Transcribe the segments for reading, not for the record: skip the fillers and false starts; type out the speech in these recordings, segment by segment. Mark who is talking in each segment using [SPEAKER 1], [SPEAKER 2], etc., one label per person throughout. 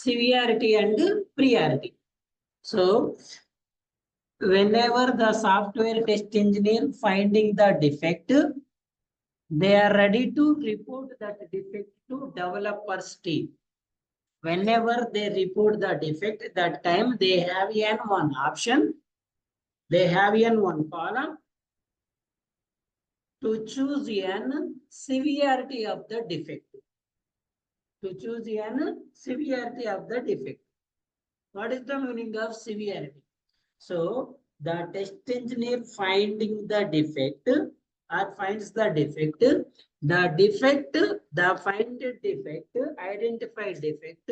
[SPEAKER 1] severity and priority. So whenever the software test engineer finding the defect, they are ready to report that defect to developers team. Whenever they report the defect, that time they have one option, they have one column to choose an severity of the defect. To choose an severity of the defect. What is the meaning of severity? So the test engineer finding the defect or finds the defect, the finded defect, identified defect,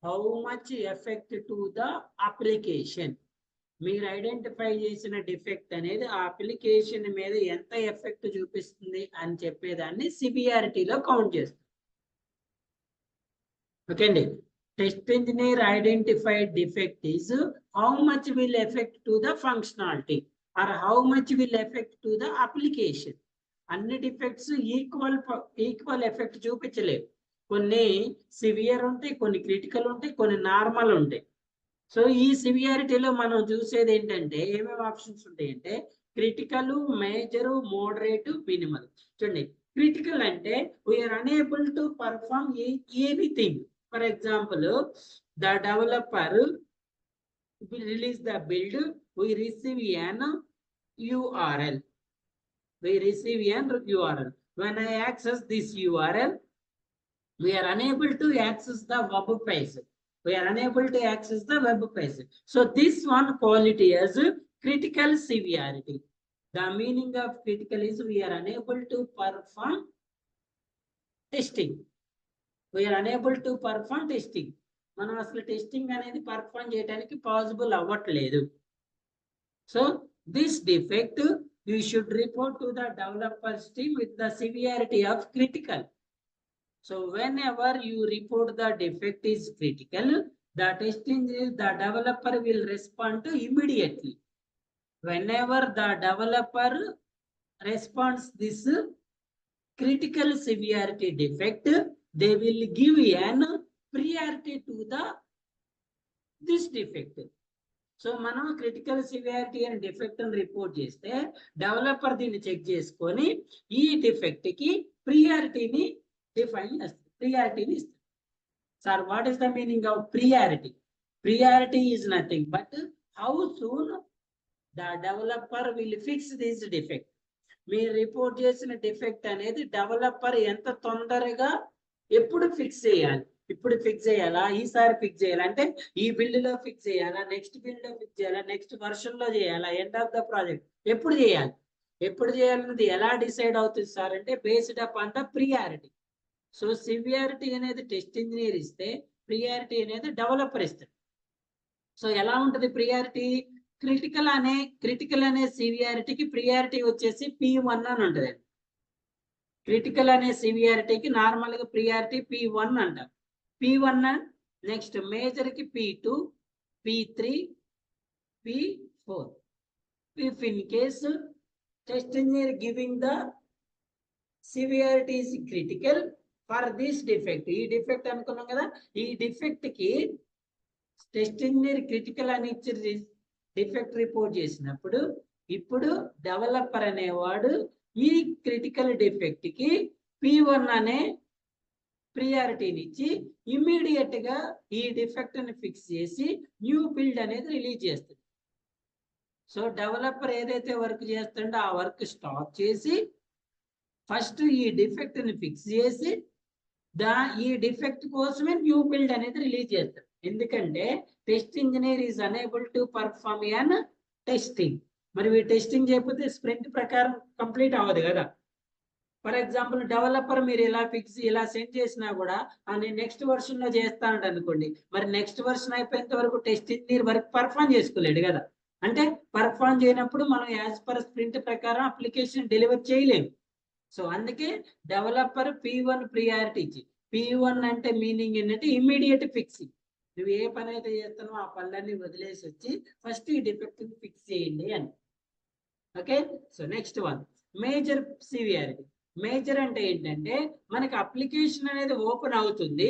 [SPEAKER 1] how much effect to the application. మీరు identify చేసిన defect అనేది ఆ application మీద ఎంత effect చూపిస్తుంది అని చెప్పేదాన్ని సివియారిటీలో కౌంట్ చేస్తుంది. ఓకే అండి. Test engineer identified defect is how much will effect to the functionality or how much will effect to the application. అన్ని డిఫెక్ట్స్ ఈక్వల్ ఎఫెక్ట్ చూపించలేవు. కొన్ని సివియర్ ఉంటాయి, కొన్ని క్రిటికల్ ఉంటాయి, కొన్ని నార్మల్ ఉంటాయి. సో ఈ సివియారిటీలో మనం చూసేది ఏంటంటే ఏమేమి ఆప్షన్స్ ఉంటాయంటే క్రిటికల్, మేజర్, మోడరేట్, మినిమల్. చూడండి, క్రిటికల్ అంటే we are unable to perform anything. For example, the developer release the build, we receive an URL. When I access this URL, we are unable to access the web page. So this one quality is critical severity. The meaning of critical is we are unable to perform testing. మనం అసలు testing అనేది perform చేయడానికి possible అవ్వట్లేదు. So this defect you should report to the developers team with the severity of critical. So whenever you report the defect is critical, the developer will respond to immediately. Whenever the developer responds this critical severity defect, they will give an priority to this defect. So మనం critical severity and defect అని report చేస్తే developer దీన్ని check చేసుకొని ఈ defect కి ప్రియారిటీని ఇస్తారు. Sir, what is the meaning of priority? Priority is nothing but how soon the developer will fix this defect. మీరు report చేసిన డిఫెక్ట్ అనేది డెవలపర్ ఎంత తొందరగా ఎప్పుడు ఫిక్స్ చేయాలి, ఇప్పుడు ఫిక్స్ చేయాలా, ఈసారి ఫిక్స్ చేయాలా, అంటే ఈ బిల్డ్ లో ఫిక్స్ చేయాలా, నెక్స్ట్ బిల్డ్ లో ఫిక్స్ చేయాలా, నెక్స్ట్ వర్షన్ లో చేయాలా, ఎండ్ ఆఫ్ ద ప్రాజెక్ట్ ఎప్పుడు చేయాలన్నది ఎలా డిసైడ్ అవుతుంది సార్ అంటే based up on the priority. So severity అనేది టెస్ట్ ఇంజనీర్ ఇస్తే, ప్రియారిటీ అనేది డెవలపర్ ఇస్తాడు. సో ఎలా ఉంటుంది ప్రియారిటీ? క్రిటికల్ అనే సివియారిటీకి ప్రియారిటీ వచ్చేసి P1 అని ఉంటుంది. క్రిటికల్ అనే సివియారిటీకి నార్మల్ గా ప్రియారిటీ P1 అంటారు. P1 నెక్స్ట్ మేజర్ కి P2, P3, P4. If in case test engineer giving the severity is critical for this defect, ఈ డిఫెక్ట్ అనుకున్నాం కదా, ఈ డిఫెక్ట్ కి టెస్ట్ ఇంజనీర్ క్రిటికల్ అని ఇచ్చి డిఫెక్ట్ రిపోర్ట్ చేసినప్పుడు ఇప్పుడు డెవలపర్ అనేవాడు ఈ క్రిటికల్ డిఫెక్ట్ కి P1 అనే ప్రియారిటీని ఇచ్చి ఇమ్మీడియట్ గా ఈ డిఫెక్ట్ ని ఫిక్స్ చేసి న్యూ బిల్డ్ అనేది రిలీజ్ చేస్తుంది. సో డెవలపర్ ఏదైతే వర్క్ చేస్తుండో ఆ వర్క్ స్టాప్ చేసి ఫస్ట్ ఈ డిఫెక్ట్ ని ఫిక్స్ చేసి ఈ డిఫెక్ట్ కోసమే న్యూ బిల్డ్ అనేది రిలీజ్ చేస్తారు. ఎందుకంటే test engineer is unable to perform an testing. మరి ఈ టెస్టింగ్ చేయకపోతే స్ప్రింట్ ప్రకారం కంప్లీట్ అవ్వదు కదా. ఫర్ ఎగ్జాంపుల్ డెవలపర్ మీరు ఇలా సెండ్ చేసినా కూడా నేను నెక్స్ట్ వర్షన్ లో చేస్తాను అనుకోండి, మరి నెక్స్ట్ వర్షన్ అయిపోయేంత వరకు టెస్ట్ ఇంజనీర్ వర్క్ పర్ఫార్మ్ చేసుకోలేడు కదా. అంటే పర్ఫార్మ్ చేయనప్పుడు మనం యాజ్ పర్ స్ప్రింట్ ప్రకారం అప్లికేషన్ డెలివర్ చేయలేము. సో అందుకే డెవలపర్ P1 ప్రియారిటీ ఇచ్చి, P1 అంటే మీనింగ్ ఏంటంటే ఇమ్మీడియట్ ఫిక్సింగ్. నువ్వు ఏ పని అయితే చేస్తానో ఆ పనులన్నీ వదిలేసి వచ్చి ఫస్ట్ ఈ డిఫెక్ట్ ఫిక్స్ చేయండి అని. Okay, so next one major severity. Major అంటే ఏంటంటే మనకి అప్లికేషన్ అనేది ఓపెన్ అవుతుంది,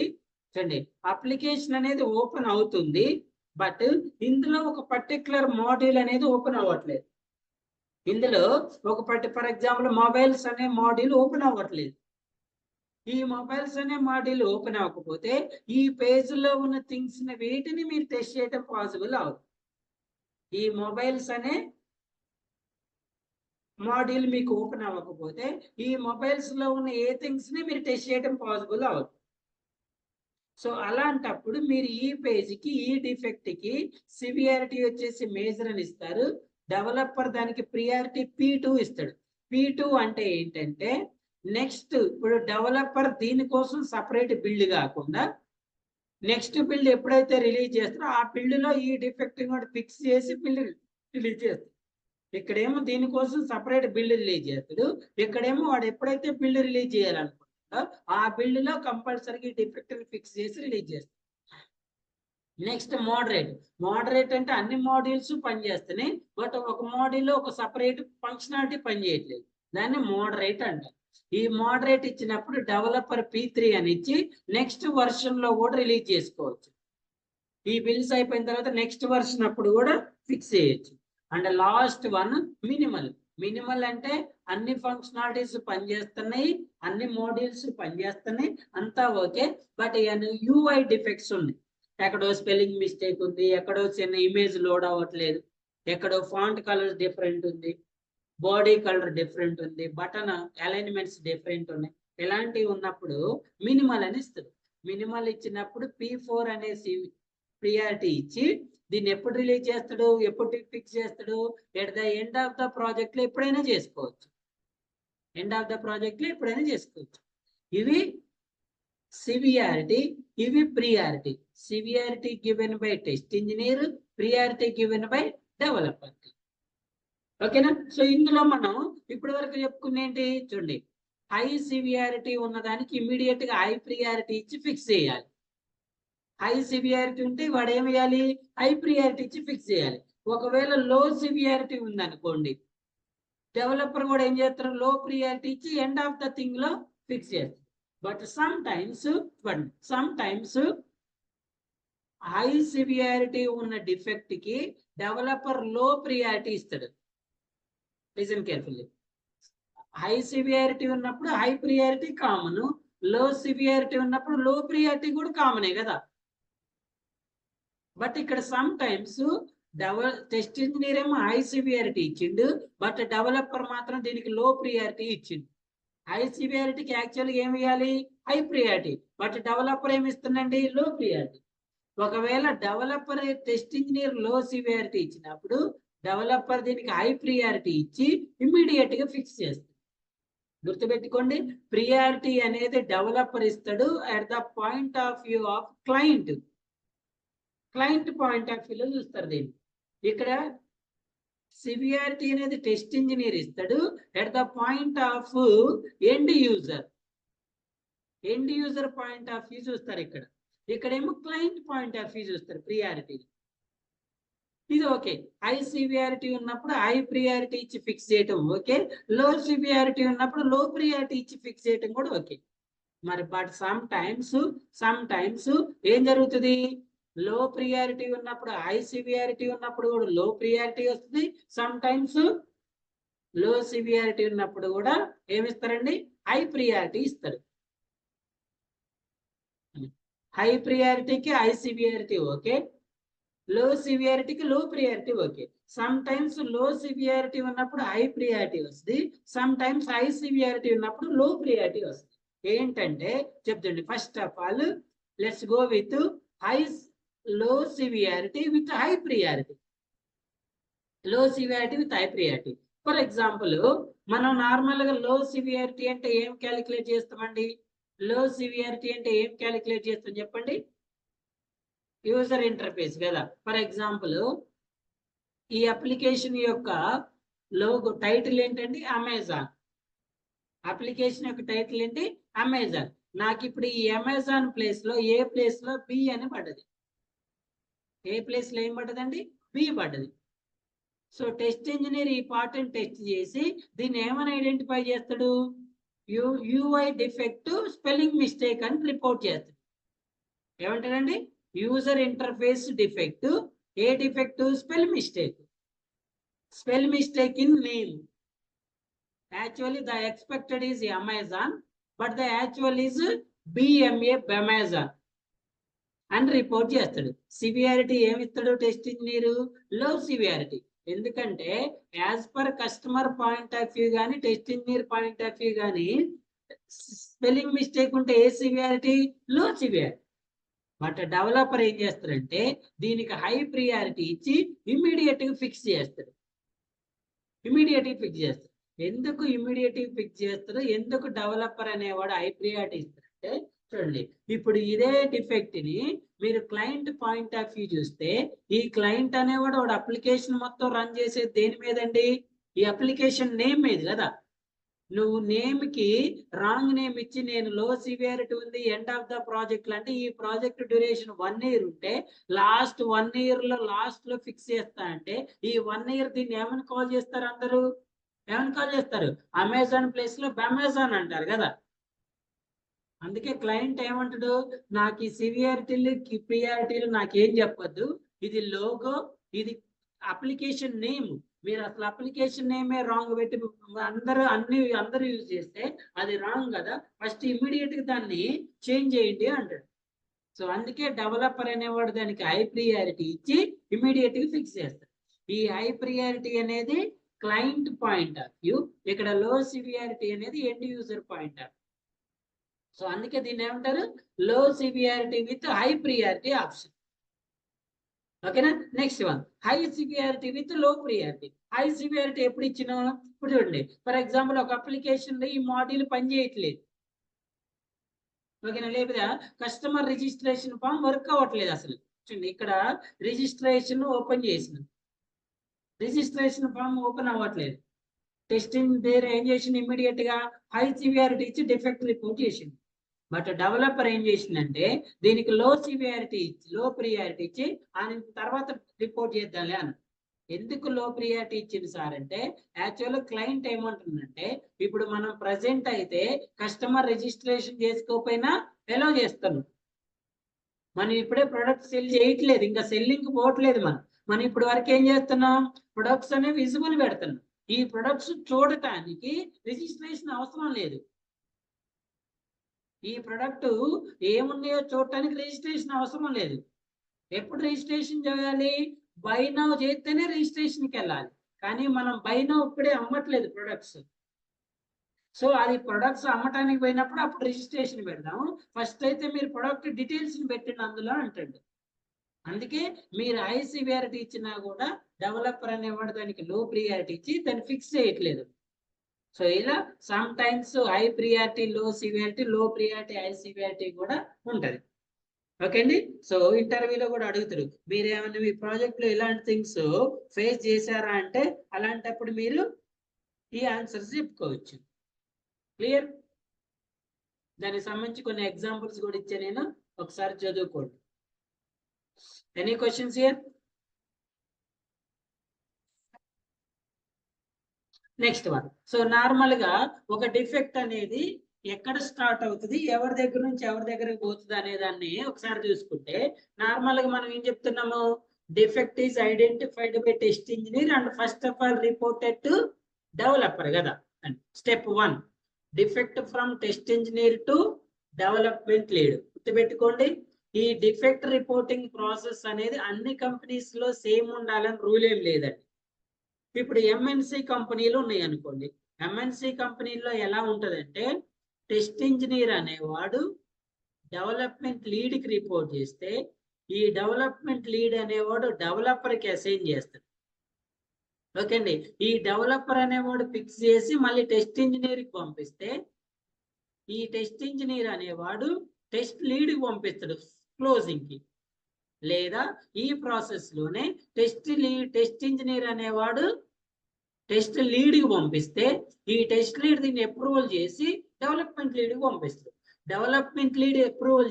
[SPEAKER 1] చూడండి, అప్లికేషన్ అనేది ఓపెన్ అవుతుంది, బట్ ఇందులో ఒక పర్టికులర్ మాడ్యూల్ అనేది ఓపెన్ అవ్వట్లేదు. ఇందులో ఒక ఫర్ ఎగ్జాంపుల్ మొబైల్స్ అనే మాడ్యూల్ ఓపెన్ అవ్వట్లేదు. ఈ మొబైల్స్ అనే మాడ్యూల్ ఓపెన్ అవ్వకపోతే ఈ పేజ్ లో ఉన్న థింగ్స్ వీటిని మీరు టెస్ట్ చేయడం పాసిబుల్ అవుతుంది. ఈ మొబైల్స్ అనే మాడ్యూల్ మీకు ఓపెన్ అవ్వకపోతే ఈ మొబైల్స్ లో ఉన్న ఏ థింగ్స్ ని మీరు టెస్ట్ చేయడం పాసిబుల్ అవుతుంది. సో అలాంటప్పుడు మీరు ఈ పేజీకి ఈ డిఫెక్ట్ కి సివియారిటీ వచ్చేసి మేజర్ అని ఇస్తారు. డెవలపర్ దానికి ప్రియారిటీ P2 ఇస్తాడు. P2 అంటే ఏంటంటే నెక్స్ట్ ఇప్పుడు డెవలపర్ దీనికోసం సపరేట్ బిల్డ్ కాకుండా నెక్స్ట్ బిల్డ్ ఎప్పుడైతే రిలీజ్ చేస్తారో ఆ బిల్డ్ లో ఈ డిఫెక్ట్ కూడా ఫిక్స్ చేసి బిల్డ్ రిలీజ్ చేస్తాడు. ఇక్కడేమో దీనికోసం సపరేట్ బిల్డ్ రిలీజ్ చేస్తాడు, ఇక్కడేమో వాడు ఎప్పుడైతే బిల్డ్ రిలీజ్ చేయాలనుకుంటాడో ఆ బిల్డ్ లో కంపల్సరీగా డిఫెక్ట్ ఫిక్స్ చేసి రిలీజ్ చేస్తాడు. నెక్స్ట్ మోడరేట్ అంటే అన్ని మాడ్యూల్స్ పనిచేస్తున్నాయి, బట్ ఒక మాడ్యూల్ ఒక సపరేట్ ఫంక్షనాలిటీ పనిచేయట్లేదు, దాన్ని మోడరేట్ అంటారు. ఈ మోడరేట్ ఇచ్చినప్పుడు డెవలపర్ P3 అని ఇచ్చి నెక్స్ట్ వర్షన్ లో కూడా రిలీజ్ చేసుకోవచ్చు. ఈ బిల్స్ అయిపోయిన తర్వాత నెక్స్ట్ వర్షన్ అప్పుడు కూడా ఫిక్స్ చేయొచ్చు. అండ్ లాస్ట్ వన్ మినిమల్ అంటే అన్ని ఫంక్షనాలిటీస్ పనిచేస్తున్నాయి, అన్ని మాడ్యూల్స్ పనిచేస్తున్నాయి, అంతా ఓకే, బట్ UI డిఫెక్ట్స్ ఉన్నాయి. ఎక్కడో స్పెల్లింగ్ మిస్టేక్ ఉంది, ఎక్కడో చిన్న ఇమేజ్ లోడ్ అవ్వట్లేదు, ఎక్కడో ఫాంట్ కలర్ డిఫరెంట్ ఉంది, బాడీ కలర్ డిఫరెంట్ ఉంది, బటన్ అలైన్మెంట్స్ డిఫరెంట్ ఉన్నాయి. ఇలాంటివి ఉన్నప్పుడు మినిమల్ అని ఇస్తుంది. మినిమల్ ఇచ్చినప్పుడు P4 అనేసి ప్రియారిటీ ఇచ్చి దీన్ని ఎప్పుడు రిలీజ్ చేస్తాడు, ఎప్పుడు ఫిక్స్ చేస్తాడు, at the end of the project లో ఎప్పుడైనా చేసుకోవచ్చు. ఇవి సివియారిటీ, ఇవి priority. Severity given by test engineer, priority given by developer. ఓకేనా? సో ఇందులో మనం ఇప్పటి వరకు చెప్పుకునేంటి చూడండి, హై సివియారిటీ ఉన్నదానికి ఇమీడియట్ గా హై ప్రియారిటీ ఇచ్చి ఫిక్స్ చేయాలి. హై సివియారిటీ ఉంటే వాడు ఏమి చేయాలి, హై ప్రియారిటీ ఇచ్చి ఫిక్స్ చేయాలి. ఒకవేళ లో సివియారిటీ ఉందనుకోండి, డెవలపర్ కూడా ఏం చేస్తారు, లో ప్రియారిటీ ఇచ్చి ఎండ్ ఆఫ్ ద థింగ్ లో ఫిక్స్ చేస్తారు. But some times high severity ఉన్న డిఫెక్ట్ కి డెవలపర్ లో ప్రియారిటీ ఇస్తాడు. Listen carefully. హై సివియారిటీ ఉన్నప్పుడు హై ప్రియారిటీ కామన్, లో సివియారిటీ ఉన్నప్పుడు లో ప్రియారిటీ కూడా కామనే కదా. బట్ ఇక్కడ సమ్ టైమ్స్ టెస్ట్ ఇంజనీర్ ఏమో హై సివియారిటీ ఇచ్చిండు, బట్ డెవలపర్ మాత్రం దీనికి లో ప్రియారిటీ ఇచ్చిండు. హై సివియారిటీకి యాక్చువల్గా ఏమి ఇవ్వాలి, హై ప్రియారిటీ, బట్ డెవలపర్ ఏమి ఇస్తుందండి, లో ప్రియారిటీ. ఒకవేళ డెవలపర్ టెస్ట్ ఇంజనీర్ లో సివియారిటీ ఇచ్చినప్పుడు డెవలపర్ దీనికి హై ప్రియారిటీ ఇచ్చి ఇమ్మీడియట్ గా ఫిక్స్ చేస్తాడు. గుర్తుపెట్టుకోండి, ప్రియారిటీ అనేది డెవలపర్ ఇస్తాడు at the point of view of client point of వ్యూలో చూస్తారు దీన్ని. ఇక్కడ సివియారిటీ అనేది టెస్ట్ ఇంజనీర్ ఇస్తాడు at the point of end user point of view చూస్తారు. ఇక్కడేమో క్లయింట్ పాయింట్ ఆఫ్ వ్యూ చూస్తారు ప్రియారిటీ. ఇది ఓకే. హై సివియారిటీ ఉన్నప్పుడు హై ప్రియారిటీ ఇచ్చి ఫిక్స్ చేయటం ఓకే, లో సివియారిటీ ఉన్నప్పుడు లో ప్రియారిటీ ఇచ్చి ఫిక్స్ చేయటం కూడా ఓకే. మరి బట్ సమ్ టైమ్స్ ఏం జరుగుతుంది, లో ప్రియారిటీ ఉన్నప్పుడు హై సివియారిటీ ఉన్నప్పుడు కూడా లో ప్రియారిటీ వస్తుంది, సమ్ టైమ్స్ లో సివియారిటీ ఉన్నప్పుడు కూడా ఏమిస్తారండి, హై ప్రియారిటీ ఇస్తారు. హై ప్రియారిటీకి హై సివియారిటీ ఓకే, లో సివియారిటీకి low priority okay. Some times low severity ఉన్నప్పుడు హై ప్రియారిటీ వస్తుంది, సమ్ టైమ్స్ హై సివియారిటీ ఉన్నప్పుడు లో ప్రియారిటీ వస్తుంది. ఏంటంటే చెప్తండి, first of all let's go with low severity with high priority. Low severity with high priority. For example మనం normal గా low severity అంటే ఏం క్యాలిక్యులేట్ చేస్తామండి, లో సివియారిటీ అంటే ఏం క్యాలిక్యులేట్ చేస్తాం చెప్పండి, యూజర్ ఇంటర్ఫేస్ కదా. ఫర్ ఎగ్జాంపుల్ ఈ అప్లికేషన్ యొక్క లోగో టైటిల్ ఏంటండి, అమెజాన్. అప్లికేషన్ యొక్క టైటిల్ ఏంటి, అమెజాన్. నాకు ఇప్పుడు ఈ అమెజాన్ ప్లేస్ లో ఏ ప్లేస్ లో బి అని పడ్డది, ఏ ప్లేస్ లో ఏం పడ్డదండి, బి పడ్డది. సో టెస్ట్ ఇంజనీర్ ఈ పార్ట్ టెస్ట్ చేసి దీన్ని ఏమని ఐడెంటిఫై చేస్తాడు, UI డిఫెక్ట్ స్పెల్లింగ్ మిస్టేక్ అని రిపోర్ట్ చేస్తాడు. ఏమంటారండి? User interface defect. A defect? Spell mistake. Spell mistake in name. Actually, the expected is Amazon, but the actual is BMA Amazon అని report చేస్తాడు. Severity ఏమి ఇస్తాడు టెస్ట్ ఇంజనీరు? Low severity. ఎందుకంటే as per customer point of view కానీ test engineer point of view కానీ spelling mistake ఉంటే ఏ severity? Low severity. But developer ఏం చేస్తారంటే దీనికి హై ప్రియారిటీ ఇచ్చి ఇమీడియట్ గా ఫిక్స్ చేస్తారు. ఇమీడియట్ గా ఫిక్స్ చేస్తారు. ఎందుకు ఇమీడియట్ గా ఫిక్స్ చేస్తారు? ఎందుకు డెవలపర్ అనేవాడు హై ప్రియారిటీ ఇస్తారంటే చూడండి, ఇప్పుడు ఇదే డిఫెక్ట్ ని మీరు క్లయింట్ పాయింట్ ఆఫ్ వ్యూ చూస్తే ఈ క్లయింట్ అనేవాడు వాడు అప్లికేషన్ మొత్తం రన్ చేసేది దేని మీదండి? ఈ అప్లికేషన్ నేమ్ మీద కదా. నువ్వు నేమ్ కి రాంగ్ నేమ్ ఇచ్చి నేను లో సివియారిటీ ఉంది ఎండ్ ఆఫ్ ద ప్రాజెక్ట్ అంటే ఈ ప్రాజెక్ట్ డ్యూరేషన్ 1 year ఉంటే లాస్ట్ 1 year లో లాస్ట్ లో ఫిక్స్ చేస్తా అంటే ఈ 1 year దీన్ని ఏమని కాల్ చేస్తారు? అందరూ ఏమని కాల్ చేస్తారు? అమెజాన్ ప్లేస్ లో అమెజాన్ అంటారు కదా. అందుకే క్లయింట్ ఏమంటాడు? నాకు ఈ సివియారిటీలు ప్రియారిటీలు నాకేం చెప్పొద్దు, ఇది లోగో, ఇది అప్లికేషన్ నేమ్. మీరు అసలు అప్లికేషన్ నేమే రాంగ్ పెట్టి అందరూ యూజ్ చేస్తే అది రాంగ్ కదా. ఫస్ట్ ఇమీడియట్ గా దాన్ని చేంజ్ చేయండి అంటాడు. సో అందుకే డెవలపర్ అనేవాడు దానికి హై ప్రియారిటీ ఇచ్చి ఇమీడియట్ గా ఫిక్స్ చేస్తాడు. ఈ హై ప్రియారిటీ అనేది క్లయింట్ పాయింట్ ఆఫ్ వ్యూ, ఇక్కడ లో సివియారిటీ అనేది end user point of view. So అందుకే దీన్ని ఏమంటారు? Low severity with high priority option. ఓకేనా? Next one high severity with low priority. High severity ఎప్పుడు ఇచ్చినా? ఇప్పుడు చూడండి, ఫర్ ఎగ్జాంపుల్ ఒక అప్లికేషన్ లో ఈ మాడ్యూల్ పనిచేయట్లేదు. ఓకేనా? లేదా కస్టమర్ రిజిస్ట్రేషన్ ఫామ్ వర్క్ అవ్వట్లేదు అసలు. చూడండి, ఇక్కడ రిజిస్ట్రేషన్ ఓపెన్ చేసిన, రిజిస్ట్రేషన్ ఫామ్ ఓపెన్ అవ్వట్లేదు. టెస్టింగ్ పేరు ఏం చేసింది? ఇమీడియట్ గా హై సివియారిటీ ఇచ్చి డిఫెక్ట్ రిపోర్ట్ చేసింది. బట్ డెవలపర్ ఏం చేసిందంటే దీనికి లో సివియారిటీ ఇచ్చి లో ప్రియారిటీ ఇచ్చి ఆయన తర్వాత రిపోర్ట్ చేద్దాంలే అని. ఎందుకు లో ప్రియారిటీ ఇచ్చింది సార్ అంటే యాక్చువల్ క్లయింట్ ఏమంటుందంటే ఇప్పుడు మనం ప్రజెంట్ అయితే కస్టమర్ రిజిస్ట్రేషన్ చేసుకోకపోయినా ఎలో చేస్తాను. మనం ఇప్పుడే ప్రొడక్ట్ సెల్ చేయట్లేదు, ఇంకా సెల్లింగ్ పోవట్లేదు. మనం ఇప్పుడు వరకు ఏం చేస్తున్నాం? ప్రొడక్ట్స్ అనేవి విజిబుల్ పెడుతున్నాం. ఈ ప్రొడక్ట్స్ చూడటానికి రిజిస్ట్రేషన్ అవసరం లేదు. ఈ ప్రొడక్ట్ ఏమున్నాయో చూడటానికి రిజిస్ట్రేషన్ అవసరం లేదు. ఎప్పుడు రిజిస్ట్రేషన్ చేయాలి? బై నౌ చేస్తేనే రిజిస్ట్రేషన్కి వెళ్ళాలి. కానీ మనం బై నౌ ఇప్పుడే అమ్మట్లేదు ప్రొడక్ట్స్. సో అది ప్రొడక్ట్స్ అమ్మటానికి పోయినప్పుడు అప్పుడు రిజిస్ట్రేషన్ పెడదాం. ఫస్ట్ అయితే మీరు ప్రొడక్ట్ డీటెయిల్స్ పెట్టండి అందులో అంటాడు. అందుకే మీరు హై సివియారిటీ ఇచ్చినా కూడా డెవలపర్ అనేవాడు దానికి లో ప్రియారిటీ ఇచ్చి దాన్ని ఫిక్స్ చేయట్లేదు. సో ఇలా some times high priority low severity, లో ప్రియారిటీ హై సివియారిటీ కూడా ఉంటది. ఓకే అండి. సో ఇంటర్వ్యూలో కూడా అడుగుతారు, మీరు ఏమైనా మీ ప్రాజెక్ట్ లో ఇలాంటి థింగ్స్ ఫేస్ చేశారా అంటే అలాంటప్పుడు మీరు ఈ ఆన్సర్స్ చెప్పుకోవచ్చు. క్లియర్? దానికి సంబంధించి కొన్ని ఎగ్జాంపుల్స్ కూడా ఇచ్చా నేను, ఒకసారి చదువుకోండి. Any questions here? Next one. So normal గా ఒక డిఫెక్ట్ అనేది ఎక్కడ స్టార్ట్ అవుతుంది, ఎవరి దగ్గర నుంచి ఎవరి దగ్గరకు పోతుంది అనే దాన్ని ఒకసారి చూసుకుంటే నార్మల్ గా మనం ఏం చెప్తున్నాము? Defect is identified by test engineer and first of all reported to developer కదా. Step 1 defect from test engineer to development lead. గుర్తుపెట్టుకోండి, ఈ డిఫెక్ట్ రిపోర్టింగ్ ప్రాసెస్ అనేది అన్ని కంపెనీస్ లో సేమ్ ఉండాలని రూల్ ఏం లేదండి. ఇప్పుడు ఎంఎన్సి కంపెనీలు ఉన్నాయి అనుకోండి, ఎంఎన్సి కంపెనీలో ఎలా ఉంటుందంటే టెస్ట్ ఇంజనీర్ అనేవాడు డెవలప్మెంట్ లీడ్కి రిపోర్ట్ చేస్తే ఈ డెవలప్మెంట్ లీడ్ అనేవాడు డెవలపర్కి అసైన్ చేస్తాడు. ఓకే అండి. ఈ డెవలపర్ అనేవాడు ఫిక్స్ చేసి మళ్ళీ టెస్ట్ ఇంజనీర్కి పంపిస్తే ఈ టెస్ట్ ఇంజనీర్ అనేవాడు టెస్ట్ లీడ్కి పంపిస్తాడు క్లోజింగ్కి. లేదా ఈ ప్రాసెస్ లోనే టెస్ట్ ఇంజనీర్ అనేవాడు టెస్ట్ లీడ్కి పంపిస్తే ఈ టెస్ట్ లీడ్ దీన్ని అప్రూవల్ చేసి డెవలప్మెంట్ లీడ్కి పంపిస్తారు. డెవలప్మెంట్ లీడ్ అప్రూవల్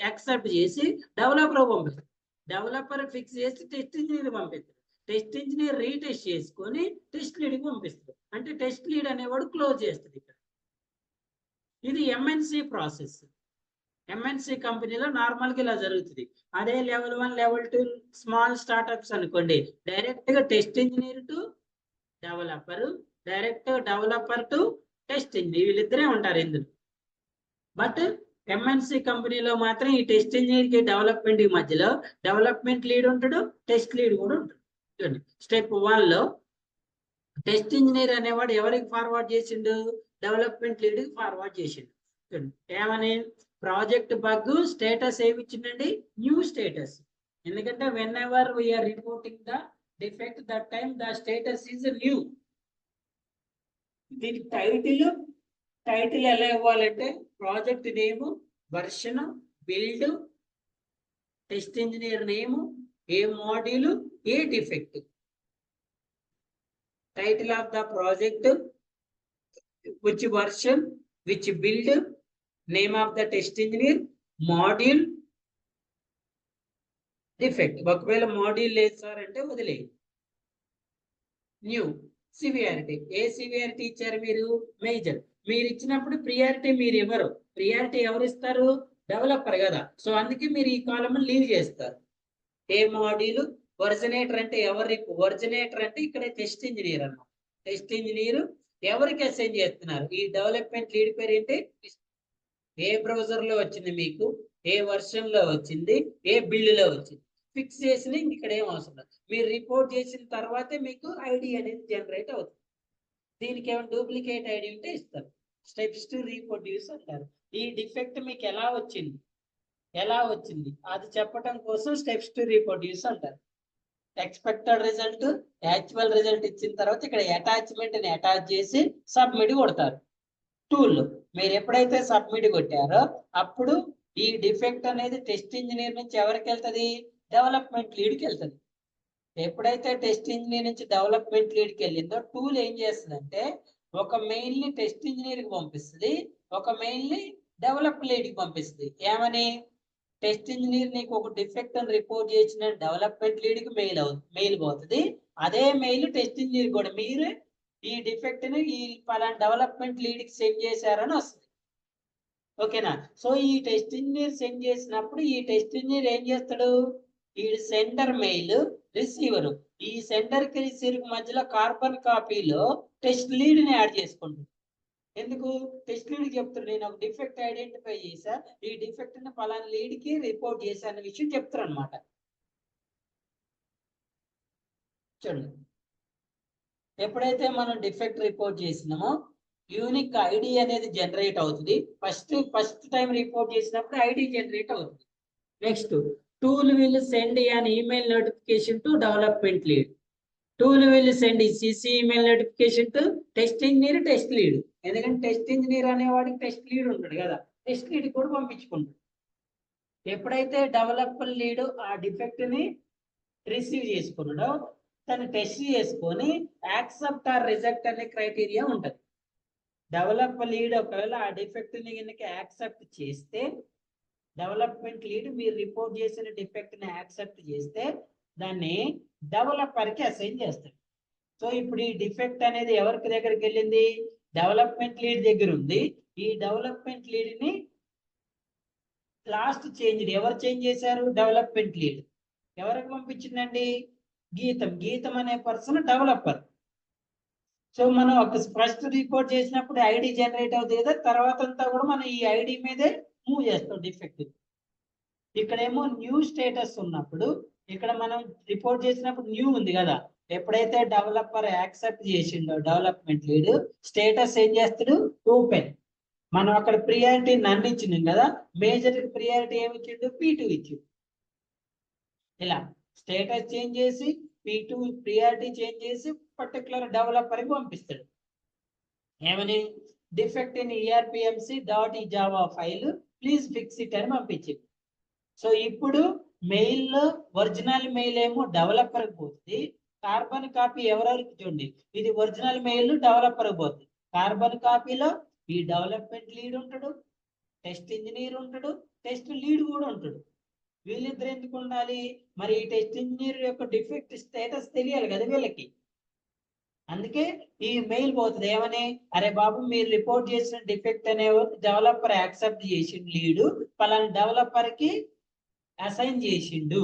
[SPEAKER 1] యాక్సెప్ట్ చేసి డెవలపర్ పంపిస్తారు. డెవలపర్ ఫిక్స్ చేసి టెస్ట్ ఇంజనీర్ పంపిస్తారు. టెస్ట్ ఇంజనీర్ రీటెస్ట్ చేసుకొని టెస్ట్ లీడ్కి పంపిస్తారు. అంటే టెస్ట్ లీడ్ అనేవాడు క్లోజ్ చేస్తుంది. ఇక్కడ ఇది ఎంఎన్సి ప్రాసెస్. ఎంఎన్సి కంపెనీలో నార్మల్గా ఇలా జరుగుతుంది. అదే లెవెల్ 1 లెవెల్ 2 స్మాల్ స్టార్ట్అప్స్ అనుకోండి, డైరెక్ట్ గా test engineer to developer, direct developer to test engineer, వీళ్ళిద్దరే ఉంటారు ఇందులో. బట్ ఎంఎన్సి కంపెనీలో మాత్రం ఈ టెస్ట్ ఇంజనీర్ కి డెవలప్మెంట్ మధ్యలో డెవలప్మెంట్ లీడ్ ఉంటాడు, టెస్ట్ లీడ్ కూడా ఉంటాడు. చూడండి, స్టెప్ 1 లో టెస్ట్ ఇంజనీర్ అనేవాడు ఎవరికి ఫార్వర్డ్ చేసిండు? డెవలప్మెంట్ లీడ్ కి ఫార్వర్డ్ చేసిండు. చూడండి ఏమని, ప్రాజెక్ట్ బగ్ స్టేటస్ ఏమి ఇచ్చిందండి? New status. ఎందుకంటే whenever we are reporting the defect that time the status is new. దీనికి టైటిల్ ఎలా ఇవ్వాలంటే project name, version, build, test engineer name, ఏ మాడ్యూల్, ఏ defect. Title of the project, which version, which build, name of the test engineer, module, defect. ఒకవేళ module లేదు sir అంటే వదిలే. New, severity. ఏ severity ఇచ్చారు మీరు? మేజర్. మీరు ఇచ్చినప్పుడు ప్రియారిటీ మీరు ఇవ్వరు. ప్రియారిటీ ఎవరు ఇస్తారు? డెవలపర్ కదా. సో అందుకే మీరు ఈ కాలమ్ లీవ్ చేస్తారు. ఏ మాడ్యూల్, ఒరిజినేటర్ అంటే ఎవరి? ఒరిజినేటర్ అంటే ఇక్కడ టెస్ట్ ఇంజనీర్ అన్నమాట. టెస్ట్ ఇంజనీర్ ఎవరికి అసైన్ చేస్తున్నారు? ఈ డెవలప్మెంట్ లీడ్ పేరు ఏంటి? ఏ బ్రౌజర్ లో వచ్చింది మీకు, ఏ వర్షన్ లో వచ్చింది, ఏ బిల్డ్ లో వచ్చింది, ఫిక్స్ చేసిన ఇక్కడ ఏం అవసరం లేదు. మీరు రిపోర్ట్ చేసిన తర్వాతే మీకు ఐడి అనేది జనరేట్ అవుతుంది. దీనికి ఏమైనా డూప్లికేట్ ఐడి ఉంటే ఇస్తారు. స్టెప్స్ టు రీప్రొడ్యూస్ అంటారు. ఈ డిఫెక్ట్ మీకు ఎలా వచ్చింది అది చెప్పడం కోసం స్టెప్స్ టు రీప్రొడ్యూస్ అంటారు. ఎక్స్పెక్టెడ్ రిజల్ట్, యాక్చువల్ రిజల్ట్ ఇచ్చిన తర్వాత ఇక్కడ అటాచ్మెంట్ ని అటాచ్ చేసి సబ్మిట్ కొడతారు. టూల్ మీరు ఎప్పుడైతే సబ్మిట్ కొట్టారో అప్పుడు ఈ డిఫెక్ట్ అనేది టెస్ట్ ఇంజనీర్ నుంచి ఎవరికి వెళ్తుంది? డెవలప్మెంట్ లీడ్కి వెళ్తుంది. ఎప్పుడైతే టెస్ట్ ఇంజనీర్ నుంచి డెవలప్మెంట్ లీడ్కి వెళ్ళిందో టూల్ ఏం చేస్తుందంటే ఒక మెయిల్ ని టెస్ట్ ఇంజనీర్ కి పంపిస్తుంది, ఒక మెయిల్ ని డెవలప్ లీడ్కి పంపిస్తుంది. ఏమని? టెస్ట్ ఇంజనీర్ నీకు ఒక డిఫెక్ట్ అని రిపోర్ట్ చేసిన డెవలప్మెంట్ లీడ్ కి మెయిల్ పోతుంది. అదే మెయిల్ టెస్ట్ ఇంజనీర్ కూడా మీరు ఈ డిఫెక్ట్ ని ఈ పలానా డెవలప్మెంట్ లీడ్ కి సెండ్ చేశారని వస్తుంది. ఓకేనా? సో ఈ టెస్ట్ ఇంజనీర్ సెండ్ చేసినప్పుడు ఈ టెస్ట్ ఇంజనీర్ ఏం చేస్తాడు? ఈ సెండర్ మెయిల్, రిసీవర్, ఈ సెండర్ కి రిసీవర్ మధ్యలో కార్బన్ కాపీలో టెస్ట్ లీడ్ ని యాడ్ చేసుకుంటుంది. ఎందుకు? టెస్ట్ లీడ్ చెప్తాడు నేను ఒక డిఫెక్ట్ ఐడెంటిఫై చేశా, ఈ డిఫెక్ట్ ని పలానా లీడ్ కి రిపోర్ట్ చేశా అన్న విషయం చెప్తారు అనమాట. చూడండి, ఎప్పుడైతే మనం డిఫెక్ట్ రిపోర్ట్ చేసినామో యూనిక్ ఐడి అనేది జనరేట్ అవుతుంది. ఫస్ట్ టైం రిపోర్ట్ చేసినప్పుడు ఐడి జనరేట్ అవుతుంది. Next, tool will send an email notification to development lead. Tool will send CC email notification to test engineer, test lead. ఎందుకంటే test engineer అనేవాడికి test lead ఉంటాడు కదా, test lead కూడా పంపించుకుంటాడు. ఎప్పుడైతే developer lead ఆ defect ని receive చేసుకున్నాడో తను test చేసుకొని యాక్సెప్ట్ ఆర్ రిజెక్ట్ అనే క్రైటీరియా ఉంటుంది. డెవలపర్ లీడ్ ఒకవేళ ఆ డిఫెక్ట్ ని కనుక యాక్సెప్ట్ చేస్తే, డెవలప్మెంట్ లీడ్ మీరు రిపోర్ట్ చేసిన డిఫెక్ట్ ని యాక్సెప్ట్ చేస్తే దాన్ని డెవలపర్ కి అసైన్ చేస్తాడు. సో ఇప్పుడు ఈ డిఫెక్ట్ అనేది ఎవరికి దగ్గరికి వెళ్ళింది? డెవలప్మెంట్ లీడ్ దగ్గర ఉంది. ఈ డెవలప్మెంట్ లీడ్ ని లాస్ట్ చేంజ్ ఎవరు చేంజ్ చేశారు? Development lead. ఎవరికి పంపించిందండి? గీతం అనే పర్సన్ డెవలపర్. సో మనం ఒక ఫస్ట్ రిపోర్ట్ చేసినప్పుడు ఐడి జనరేట్ అవుతుంది కదా, తర్వాత అంతా కూడా మనం ఈ ఐడి మీదే మూవ్ చేస్తాం డిఫెక్ట్. ఇక్కడేమో న్యూ స్టేటస్ ఉన్నప్పుడు ఇక్కడ మనం రిపోర్ట్ చేసినప్పుడు న్యూ ఉంది కదా, ఎప్పుడైతే డెవలపర్ యాక్సెప్ట్ చేసిండో డెవలప్మెంట్ లీడ్ స్టేటస్ ఏం చేస్తాడు? ఓపెన్. మనం అక్కడ ప్రియారిటీ నన్ను ఇచ్చినాం కదా, మేజర్ ప్రియారిటీ ఏమి ఇచ్చిండు? P2 ఇచ్చిండు. ఇలా స్టేటస్ చేంజ్ చేసి P2 ప్రియారిటీ చేంజ్ చేసి పర్టికులర్ డెవలపర్ కి పంపిస్తాడు. ఏమని? Defect in ERPMC.java file please fix it అని పంపించింది. సో ఇప్పుడు మెయిల్ లో ఒరిజినల్ మెయిల్ ఏమో డెవలపర్ పోతుంది, కార్బన్ కాపీ ఎవరెవరికి చూడండి, ఇది ఒరిజినల్ మెయిల్ డెవలపర్ పోతుంది. కార్బన్ కాపీలో ఈ డెవలప్మెంట్ లీడ్ ఉంటాడు, టెస్ట్ ఇంజనీర్ ఉంటాడు, టెస్ట్ లీడ్ కూడా ఉంటాడు. వీళ్ళిద్దరు ఎందుకు ఉండాలి? మరి ఈ టెస్ట్ ఇంజనీర్ యొక్క డిఫెక్ట్ స్టేటస్ తెలియాలి కదా వీళ్ళకి. అందుకే ఈ మెయిల్ పోతుంది ఏమని, అరే బాబు మీరు రిపోర్ట్ చేసిన డిఫెక్ట్ అనే డెవలపర్ యాక్సెప్ట్ చేసిండు, లీడు పలానా డెవలపర్ కి అసైన్ చేసిండు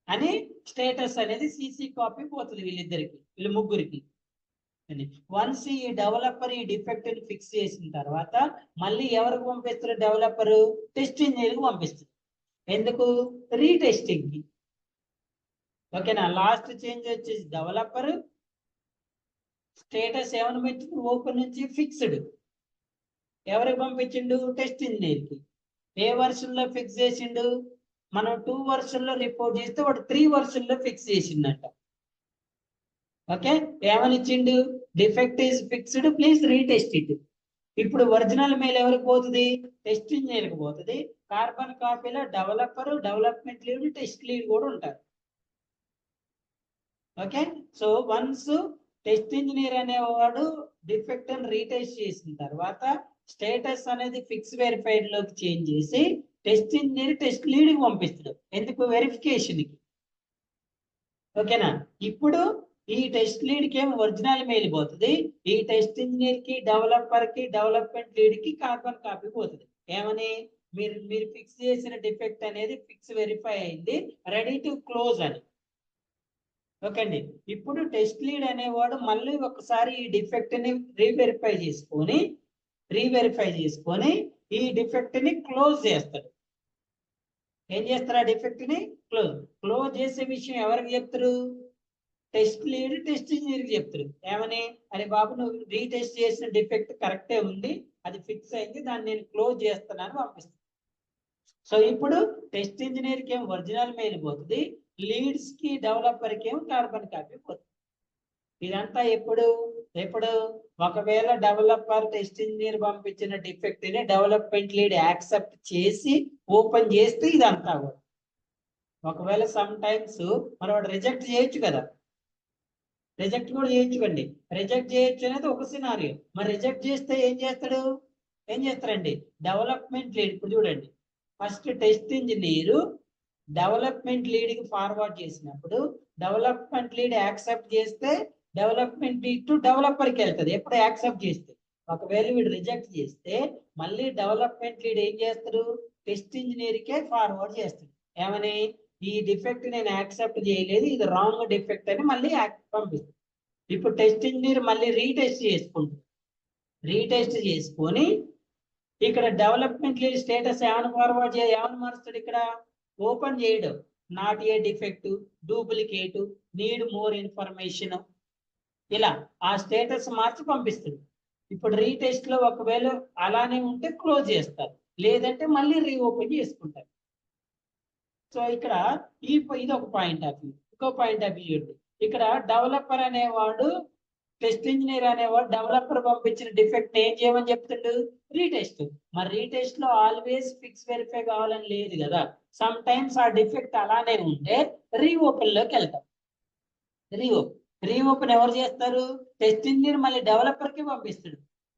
[SPEAKER 1] అని స్టేటస్ అనేది సిసి కాపీ పోతుంది వీళ్ళిద్దరికి, వీళ్ళ ముగ్గురికి. వన్స్ ఈ డెవలపర్ ఈ డిఫెక్ట్ ని ఫిక్స్ చేసిన తర్వాత మళ్ళీ ఎవరికి పంపిస్తారు, డెవలపర్ టెస్ట్ ఇంజనీర్కి పంపిస్తారు. ఎందుకు, రీటెస్టింగ్ కి. ఓకేనా, లాస్ట్ చేంజ్ వచ్చేసి డెవలపర్ స్టేటస్ ఏమని పెట్టిండు, ఓపెన్ నుంచి ఫిక్స్డ్, ఎవరికి పంపించిండు, టెస్ట్ ఇంజనీర్ కి. ఏ వర్షన్ లో ఫిక్స్ చేసిండు, మనం 2 వర్షన్ లో రిపోర్ట్ చేస్తే వాడు 3 వర్షన్ లో ఫిక్స్ చేసిండట. ఓకే, ఏమని ఇచ్చిండు, defect is fixed please retest it. ఇప్పుడు ఒరిజినల్ మెయిల్ ఎవరికి పోతుంది, టెస్ట్ ఇంజనీర్కి పోతుంది. కార్బన్ కాపీలో developer, development lead, test lead కూడా ఉంటారు. Okay, so once test engineer అనేవాడు డిఫెక్ట్ అని రీటెస్ట్ చేసిన తర్వాత స్టేటస్ అనేది ఫిక్స్ వెరిఫైడ్ లోకి చేంజ్ చేసి టెస్ట్ ఇంజనీర్ టెస్ట్ లీడ్ కి పంపిస్తాడు. ఎందుకు, వెరిఫికేషన్ కి. ఓకేనా, ఇప్పుడు ఈ టెస్ట్ లీడ్ కి ఏమో ఒరిజినల్ మెయిల్ పోతుంది, ఈ టెస్ట్ ఇంజనీర్ కి, డెవలపర్ కి, డెవలప్మెంట్ లీడ్ కి కార్బన్ కాపీ పోతుంది. ఏమని, మీరు ఫిక్స్ చేసిన డిఫెక్ట్ అనేది ఫిక్స్ వెరిఫై అయింది, రెడీ టు క్లోజ్ అని. ఓకే అండి, ఇప్పుడు టెస్ట్ లీడ్ అనేవాడు మళ్ళీ ఒకసారి ఈ డిఫెక్ట్ ని రీవెరిఫై చేసుకొని ఈ డిఫెక్ట్ ని క్లోజ్ చేస్తాడు. ఏం చేస్తారు, ఆ డిఫెక్ట్ ని క్లోజ్ చేసే విషయం ఎవరికి చెప్తారు, టెస్ట్ లీడ్ టెస్ట్ ఇంజనీర్కి చెప్తారు. ఏమని, అరే బాబు నువ్వు రీటెస్ట్ చేసిన డిఫెక్ట్ కరెక్టే ఉంది, అది ఫిక్స్ అయింది, దాన్ని నేను క్లోజ్ చేస్తున్నాను పంపిస్తాను. సో ఇప్పుడు టెస్ట్ ఇంజనీర్కి ఏమో ఒరిజినల్ మెయిల్ పోతుంది, లీడ్స్ కి, డెవలపర్ కి ఏమో కార్బన్ కాపీ పోతుంది. ఇదంతా ఎప్పుడు ఒకవేళ డెవలపర్ టెస్ట్ ఇంజనీర్ పంపించిన డిఫెక్ట్ ని డెవలప్మెంట్ లీడ్ యాక్సెప్ట్ చేసి ఓపెన్ చేస్తే ఇదంతా కూడా. ఒకవేళ సమ్ టైమ్స్ మరి వాడు రిజెక్ట్ చేయొచ్చు కదా, రిజెక్ట్ కూడా చేయొచ్చుకండి. రిజెక్ట్ చేయొచ్చు అనేది ఒక సినారియో. మరి రిజెక్ట్ చేస్తే ఏం చేస్తారండి, డెవలప్మెంట్ లీడ్. ఇప్పుడు చూడండి, first test engineer development lead కి ఫార్వర్డ్ చేసినప్పుడు డెవలప్మెంట్ లీడ్ యాక్సెప్ట్ చేస్తే డెవలప్మెంట్ లీడ్ టు డెవలపర్ కి వెళ్తుంది. ఎప్పుడు యాక్సెప్ట్ చేస్తే. ఒకవేళ వీడు రిజెక్ట్ చేస్తే మళ్ళీ డెవలప్మెంట్ లీడ్ ఏం చేస్తారు, టెస్ట్ ఇంజనీర్ కే ఫార్వర్డ్ చేస్తారు. ఏమని, ఈ డిఫెక్ట్ నేను యాక్సెప్ట్ చేయలేదు, ఇది రాంగ్ డిఫెక్ట్ అని మళ్ళీ పంపిస్తుంది. ఇప్పుడు టెస్ట్ ఇంజనీర్ మళ్ళీ రీటెస్ట్ చేసుకొని ఇక్కడ డెవలప్మెంట్ లీడ్ స్టేటస్ ఏమని మారుస్తాడు, ఇక్కడ ఓపెన్ చేయడం, not a defect, duplicate, need more information, ఇలా ఆ స్టేటస్ మార్చి పంపిస్తుంది. ఇప్పుడు రీటెస్ట్ లో ఒకవేళ అలానే ఉంటే క్లోజ్ చేస్తారు, లేదంటే మళ్ళీ రీఓపెన్ చేసుకుంటారు. సో ఇక్కడ ఇది ఒక పాయింట్ ఆఫ్ వ్యూ. ఇంకో పాయింట్ ఆఫ్ వ్యూ ఉంది. ఇక్కడ డెవలపర్ అనేవాడు, టెస్ట్ ఇంజనీర్ అనేవాడు డెవలపర్ పంపించిన డిఫెక్ట్ ఏం చేయమని చెప్తాడు, రీటెస్ట్. మరి రీటెస్ట్ లో ఆల్వేస్ ఫిక్స్ వెరిఫై కావాలని లేదు కదా. సమ్ టైమ్స్ ఆ డిఫెక్ట్ అలానే ఉంటే రీఓపెన్ లోకి వెళ్తాం. రీఓపెన్ ఎవరు చేస్తారు, టెస్ట్ ఇంజనీర్ మళ్ళీ డెవలపర్ కి పంపిస్తాడు.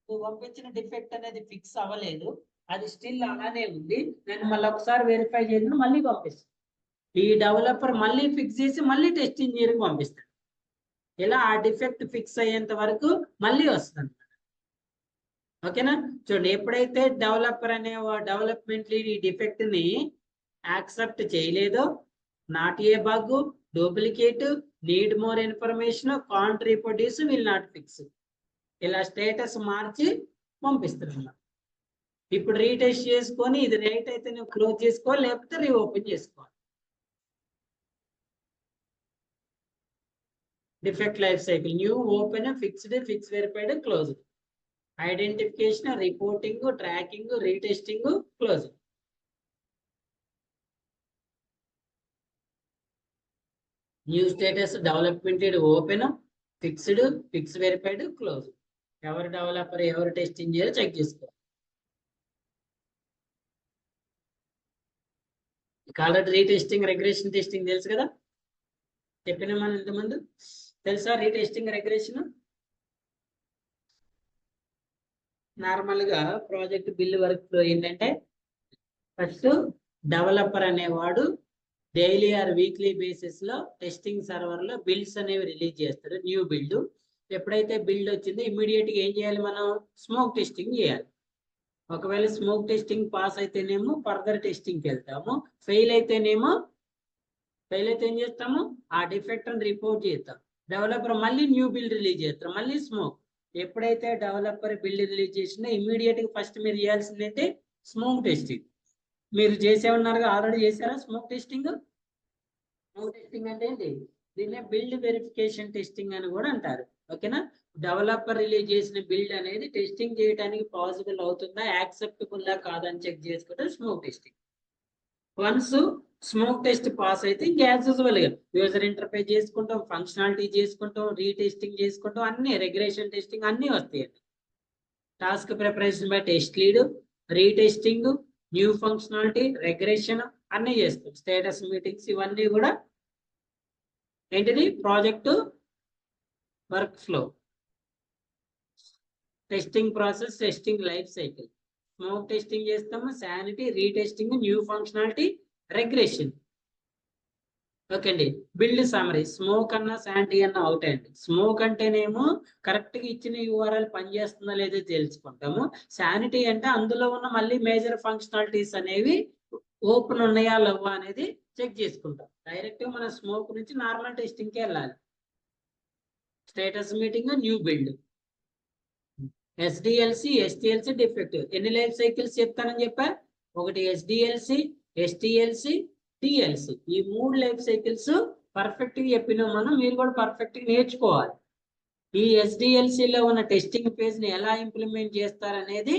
[SPEAKER 1] నువ్వు పంపించిన డిఫెక్ట్ అనేది ఫిక్స్ అవ్వలేదు, అది స్టిల్ అలానే ఉంది, నేను మళ్ళీ ఒకసారి వెరిఫై చేసి మళ్ళీ పంపిస్తాను. ఈ డెవలపర్ మళ్ళీ ఫిక్స్ చేసి మళ్ళీ టెస్ట్ ఇంజనీర్కి పంపిస్తాడు. ఇలా ఆ డిఫెక్ట్ ఫిక్స్ అయ్యేంత వరకు మళ్ళీ వస్తుంది. ఓకేనా, చూడండి, ఎప్పుడైతే డెవలపర్ అనే డెవలప్మెంట్ లీడ్ ఈ డిఫెక్ట్ ని యాక్సెప్ట్ చేయలేదో, not a bug, duplicate, need more information, can't reproduce, will not fix, ఇలా స్టేటస్ మార్చి పంపిస్తున్నా. ఇప్పుడు రీటెస్ట్ చేసుకొని ఇది రైట్ అయితే నువ్వు క్లోజ్ చేసుకోవాలి, లేకపోతే రీఓపెన్ చేసుకోవాలి. Defect life cycle, new, open, fixed, fix verified, close, identification, reporting, tracking, retesting, close. New status, development open, fixed, fix verified, close. ఎవరు డెవలపర్ ఎవరు టెస్టింగ్ చేయాలో చెక్ చేసుకో. ఆల్రెడీ రీటెస్టింగ్, రిగ్రెషన్ టెస్టింగ్ తెలుసు కదా, చెప్పిన మనం ఇంతకుముందు. తెలుసా రీటెస్టింగ్, రిగ్రెషన్? నార్మల్ గా ప్రాజెక్ట్ బిల్లు వర్క్ ఫ్లో ఏంటంటే, ఫస్ట్ డెవలపర్ అనేవాడు డైలీ ఆర్ వీక్లీ బేసిస్ లో టెస్టింగ్ సర్వర్ లో బిల్డ్స్ అనేవి రిలీజ్ చేస్తారు. న్యూ బిల్డ్ ఎప్పుడైతే బిల్డ్ వచ్చిందో ఇమ్మీడియట్ గా ఏం చేయాలి, మనం స్మోక్ టెస్టింగ్ చేయాలి. ఒకవేళ స్మోక్ టెస్టింగ్ పాస్ అయితేనేమో ఫర్దర్ టెస్టింగ్కి వెళ్తాము, ఫెయిల్ అయితేనేమో ఏం చేస్తాము, ఆ డిఫెక్ట్ అని రిపోర్ట్ చేస్తాం. డెవలపర్ మళ్ళీ న్యూ బిల్డ్ రిలీజ్ చేస్తారు, మళ్ళీ స్మోక్. ఎప్పుడైతే డెవలపర్ బిల్డ్ రిలీజ్ చేసినా ఇమ్మీడియట్ గా ఫస్ట్ మీరు చేయాల్సింది అయితే స్మోక్ టెస్టింగ్. మీరు చేసే ఉన్నారు, ఆల్రెడీ చేశారా స్మోక్ టెస్టింగ్? స్మోక్ టెస్టింగ్ అంటే ఏంటి, దీన్నే బిల్డ్ వెరిఫికేషన్ టెస్టింగ్ అని కూడా అంటారు. ఓకేనా, డెవలపర్ రిలీజ్ చేసిన బిల్డ్ అనేది టెస్టింగ్ చేయడానికి పాసిబుల్ అవుతుందా, యాక్సెప్టబుల్ కాదని చెక్ చేసుకోవడం smoke testing. Once smoke test pass అయితే యాజ్ యూజువల్ గా యూజర్ ఇంటర్ఫేస్ చేసుకుంటాం, ఫంక్షనాలిటీ చేసుకుంటాం, రీటెస్టింగ్ చేసుకుంటాం, అన్ని రెగ్యులేషన్ టెస్టింగ్ అన్ని వస్తాయండి. Task preparation by test lead, retesting, new functionality, regression అన్ని చేస్తాం. స్టేటస్ మీటింగ్స్ ఇవన్నీ కూడా ఏంటిది, project work flow, testing process, testing life cycle. Smoke testing చేస్తాము, sanity, retesting, new functionality, regression. Okay అండి, బిల్డ్ సమరీ. స్మోక్ అన్న శానిటీ అన్న ఒకటే అండి. స్మోక్ అంటేనేమో కరెక్ట్ గా ఇచ్చిన యూఆర్ఎల్ పనిచేస్తుందా లేదో తెలుసుకుంటాము. శానిటీ అంటే అందులో ఉన్న మళ్ళీ మేజర్ ఫంక్షనాలిటీస్ అనేవి ఓపెన్ ఉన్నాయా లేవా అనేది చెక్ చేసుకుంటాం. డైరెక్ట్ గా మన స్మోక్ నుంచి నార్మల్ టెస్టింగ్ కి వెళ్ళాలి. Status meeting, new build, SDLC, STLC, defect. ఎన్ని లైఫ్ సైకిల్స్ చెప్తానని చెప్పా, ఒకటి ఎస్డిఎల్సి, ఎస్టిఎల్సి, టిఎల్సి. ఈ 3 లైఫ్ సైకిల్స్ పర్ఫెక్ట్ గా చెప్పినాం మనం, మీరు కూడా పర్ఫెక్ట్ గా నేర్చుకోవాలి. ఈ ఎస్డిఎల్సిలో ఉన్న టెస్టింగ్ ఫేజ్ ని ఎలా ఇంప్లిమెంట్ చేస్తారనేది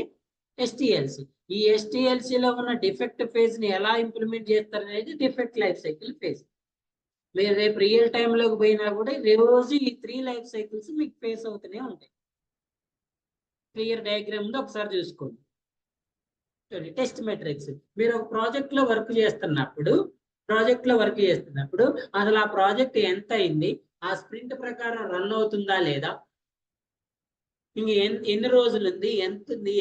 [SPEAKER 1] ఎస్టిఎల్సి. ఈ ఎస్టిఎల్సిలో ఉన్న డిఫెక్ట్ ఫేజ్ ని ఎలా ఇంప్లిమెంట్ చేస్తారనేది డిఫెక్ట్ లైఫ్ సైకిల్ ఫేజ్. మీరు రేపు రియల్ టైంలోకి పోయినా కూడా రోజు ఈ 3 లైఫ్ సైకిల్స్ మీకు ఫేస్ అవుతూనే ఉంటాయి. క్లియర్ డయాగ్రామ్ ఉంది, ఒకసారి చూసుకోండి. Test metrics. మీరు ఒక ప్రాజెక్ట్ లో వర్క్ చేస్తున్నప్పుడు అసలు ఆ ప్రాజెక్ట్ ఎంత అయింది, ఆ స్ప్రింట్ ప్రకారం రన్ అవుతుందా లేదా, ఇంక ఎన్ని రోజులు ఉంది, ఎంత ఉంది,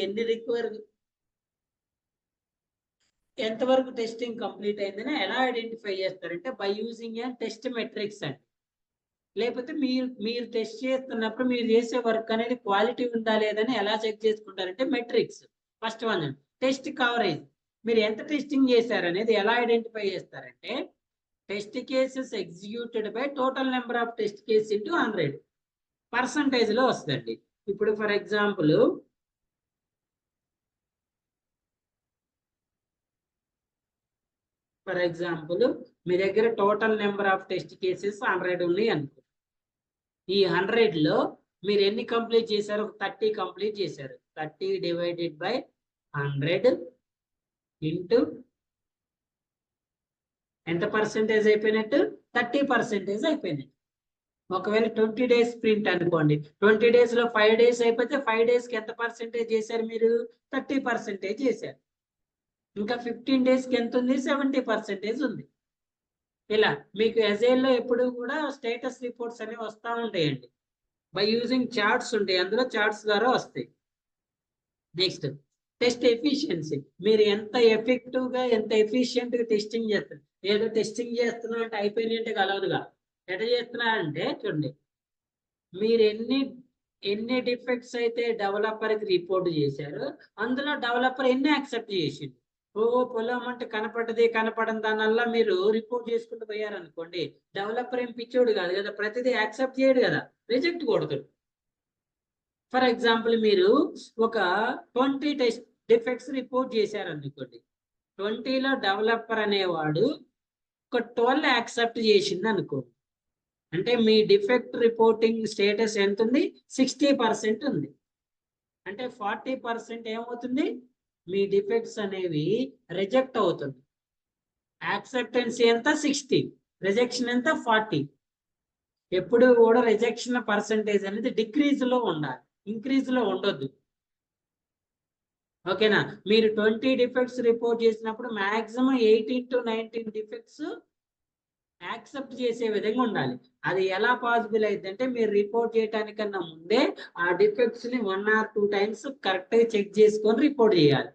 [SPEAKER 1] ఎంతవరకు టెస్టింగ్ కంప్లీట్ అయిందని ఎలా ఐడెంటిఫై చేస్తారంటే బై యూజింగ్ టెస్ట్ మెట్రిక్స్ అండి. లేకపోతే మీరు టెస్ట్ చేస్తున్నప్పుడు మీరు చేసే వర్క్ అనేది క్వాలిటీ ఉందా లేదని ఎలా చెక్ చేసుకుంటారంటే metrics. First one test coverage. మీరు ఎంత టెస్టింగ్ చేశారనేది ఎలా ఐడెంటిఫై చేస్తారంటే test cases executed by total number of test case into 100 percentage లో వస్తుందండి. ఇప్పుడు ఫర్ ఎగ్జాంపుల్ మీ దగ్గర total number of test cases 100 ఉన్నాయి అనుకో. ఈ 100 లో మీరు ఎన్ని కంప్లీట్ చేశారు, 30 కంప్లీట్ చేశారు. 30 డివైడెడ్ బై 100 ఇంటూ ఎంత పర్సెంటేజ్ అయిపోయినట్టు, 30% అయిపోయినట్టు. ఒకవేళ 20 days స్ప్రింట్ అనుకోండి, 20 days లో 5 days అయిపోతే 5 days కి ఎంత పర్సెంటేజ్ చేశారు మీరు, 30% చేశారు. ఇంకా 15 days కి ఎంత ఉంది, 70% ఉంది. ఇలా మీకు ఎజైల్ లో ఎప్పుడు కూడా స్టేటస్ రిపోర్ట్స్ అనేవి వస్తూ ఉంటాయండి. బై యూజింగ్ చార్ట్స్ ఉంటాయి, అందులో చార్ట్స్ ద్వారా వస్తాయి. Next test efficiency. మీరు ఎంత ఎఫెక్టివ్ గా ఎంత ఎఫిషియెంట్ గా టెస్టింగ్ చేస్తారు. ఏదో టెస్టింగ్ చేస్తున్నా అంటే అయిపోయినట్టే కలవదుగా. ఎట్లా చేస్తున్నా అంటే చూడండి, మీరు ఎన్ని డిఫెక్ట్స్ అయితే డెవలపర్ కి రిపోర్ట్ చేశారో అందులో డెవలపర్ ఎన్ని యాక్సెప్ట్ చేసిండు. పొలం అంటే కనపడని దానివల్ల మీరు రిపోర్ట్ చేసుకుంటూ పోయారనుకోండి, డెవలపర్ ఏం పిచ్చోడు కాదు కదా, ప్రతిదీ యాక్సెప్ట్ చేయడు కదా, రిజెక్ట్ కొడతాడు. ఫర్ ఎగ్జాంపుల్ మీరు ఒక 20 టెస్ట్ డిఫెక్ట్స్ రిపోర్ట్ చేశారనుకోండి, 20లో డెవలపర్ అనేవాడు ఒక 12 యాక్సెప్ట్ చేసింది అనుకోండి, అంటే మీ డిఫెక్ట్ రిపోర్టింగ్ స్టేటస్ ఎంత ఉంది, 60% ఉంది. అంటే 40% ఏమవుతుంది, మీ డిఫెక్ట్స్ అనేవి రిజెక్ట్ అవుతుంది. యాక్సెప్టెన్సీ ఎంత 60, రిజెక్షన్ ఎంత 40. ఎప్పుడు కూడా రిజెక్షన్ పర్సంటేజ్ అనేది డిక్రీజ్ లో ఉండాలి, ఇంక్రీజ్ లో ఉండొద్దు. ఓకేనా, మీరు 20 డిఫెక్ట్స్ రిపోర్ట్ చేసినప్పుడు మాక్సిమం 18 to 19 డిఫెక్ట్స్ యాక్సెప్ట్ చేసే విధంగా ఉండాలి. అది ఎలా పాసిబుల్ అయిందంటే మీరు రిపోర్ట్ చేయడానికన్నా ముందే ఆ డిఫెక్ట్స్ ని 1 or 2 times కరెక్ట్ గా చెక్ చేసుకొని రిపోర్ట్ చేయాలి.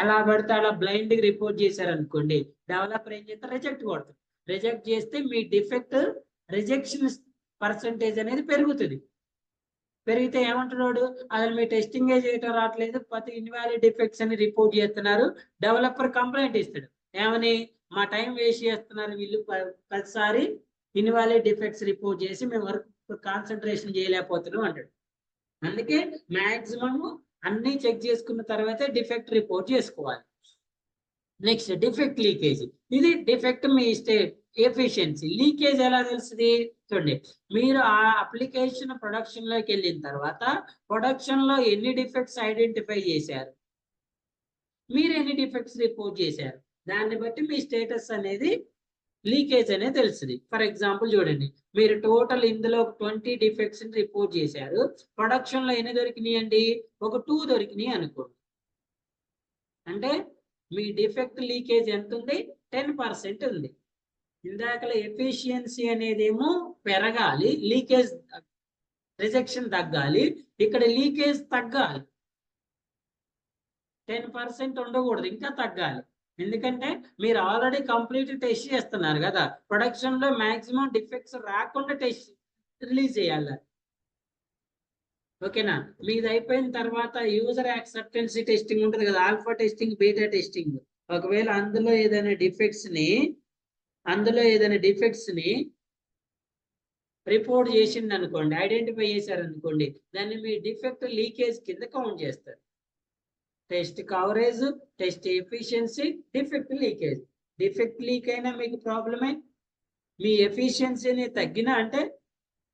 [SPEAKER 1] ఎలా పడితే అలా బ్లైండ్ గా రిపోర్ట్ చేశారనుకోండి, డెవలపర్ ఏం చేస్తారు, రిజెక్ట్ కొడతారు. రిజెక్ట్ చేస్తే మీ డిఫెక్ట్ రిజెక్షన్ పర్సంటేజ్ అనేది పెరుగుతుంది. పెరిగితే ఏమంటున్నాడు, అసలు మీ టెస్టింగ్ చేయటం రావట్లేదు, ప్రతి ఇన్వాలిడ్ డిఫెక్ట్స్ అని రిపోర్ట్ చేస్తున్నారు. డెవలపర్ కంప్లైంట్ ఇస్తాడు, ఏమని, మా టైం వేస్ట్ చేస్తున్నారు వీళ్ళు, ప్రతిసారి ఇన్వాలిడ్ డిఫెక్ట్స్ రిపోర్ట్ చేసి మేము వర్క్ కాన్సన్ట్రేషన్ చేయలేకపోతున్నాం అంటాడు. అందుకే మాక్సిమం అన్ని చెక్ చేసుకున్న తర్వాతే డిఫెక్ట్ రిపోర్ట్ చేసుకోవాలి. Next defect leakage. ఇది డిఫెక్ట్ మీ స్టేట్ ఎఫిషియన్సీ. లీకేజ్ ఎలా తెలుస్తుంది చూడండి, మీరు ఆ అప్లికేషన్ ప్రొడక్షన్ లోకి వెళ్ళిన తర్వాత ప్రొడక్షన్ లో ఎన్ని డిఫెక్ట్స్ ఐడెంటిఫై చేశారు, మీరు ఎన్ని డిఫెక్ట్స్ రిపోర్ట్ చేశారు, దాన్ని బట్టి మీ స్టేటస్ అనేది లీకేజ్ అనేది తెలుస్తుంది. ఫర్ ఎగ్జాంపుల్ చూడండి, మీరు టోటల్ ఇందులో 20 డిఫెక్ట్స్ రిపోర్ట్ చేశారు, ప్రొడక్షన్ లో ఎన్ని దొరికినాయి అండి, ఒక 2 దొరికినాయి అనుకోండి. అంటే మీ డిఫెక్ట్ లీకేజ్ ఎంత ఉంది, 10% ఉంది. ఇందాకల ఎఫిషియన్సీ అనేది ఏమో పెరగాలి, లీకేజ్ రిజెక్షన్ తగ్గాలి, ఇక్కడ లీకేజ్ తగ్గాలి, 10% ఉండకూడదు, ఇంకా తగ్గాలి. ఎందుకంటే మీరు ఆల్రెడీ కంప్లీట్ టెస్ట్ చేస్తున్నారు కదా, ప్రొడక్షన్ లో మాక్సిమం డిఫెక్ట్స్ రాకుండా టెస్ట్ రిలీజ్ చేయాలి. ఓకేనా, మీది అయిపోయిన తర్వాత యూజర్ యాక్సెప్టెన్సీ టెస్టింగ్ ఉంటుంది కదా, ఆల్ఫా టెస్టింగ్, బీటా టెస్టింగ్. ఒకవేళ అందులో ఏదైనా డిఫెక్ట్స్ ని రిపోర్ట్ చేసింది అనుకోండి, ఐడెంటిఫై చేశారు అనుకోండి, దాన్ని మీ డిఫెక్ట్ లీకేజ్ కింద కౌంట్ చేస్తారు. Test coverage, test efficiency, defect leakage. Defect leak అయినా మీకు ప్రాబ్లమే, మీ ఎఫిషియన్సీని తగ్గినా అంటే